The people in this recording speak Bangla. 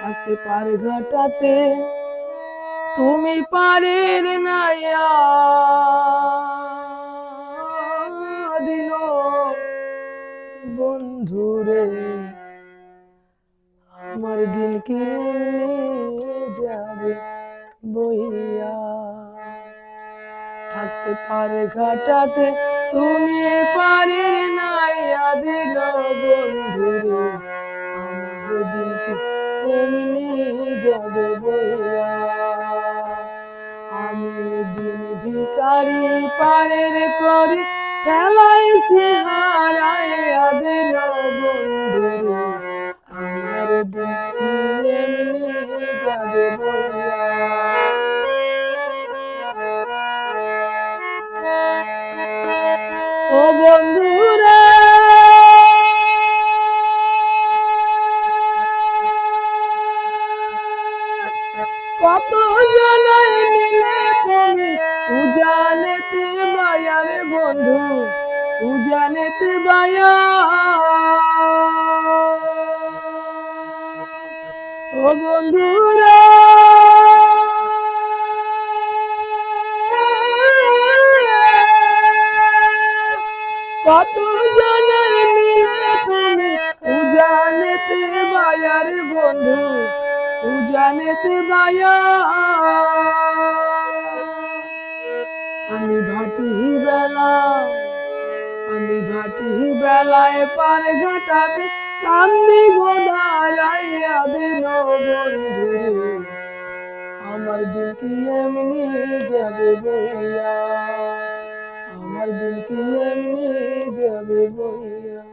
থাকতে পার ঘাটাতে তুমি পারের নাইয়া দিন বন্ধুরে আমার দিন কি যাবে বইয়া থাকতে পারে ঘাটাতে তুমি পারের নাইয়া দিন বন্ধুরে আমার দিন কি এমনি যাবে বইয়া আমি দিন ভিখারি পারের করি খেলাইছি হারাইয়া দিন বন্ধুরে আমার দিন কি এমনি যাবে বইয়া ও বন্ধুরে কত জানাই নিলে তুমি উজানেতে বায়ার বন্ধু উজানেতে বায়া ও বন্ধুরা কত জানাই নিলে তুমি উজানেতে বায়ার বন্ধু উজানেতে বায়া আমি ঘাটি বেলায় পারে ঘাটাতে কান্দি গোদারাইয়া দিন বন্ধুরে আমার দিন কি এমনি যাবে বইয়া আমার দিন কি এমনি যাবে বইয়া।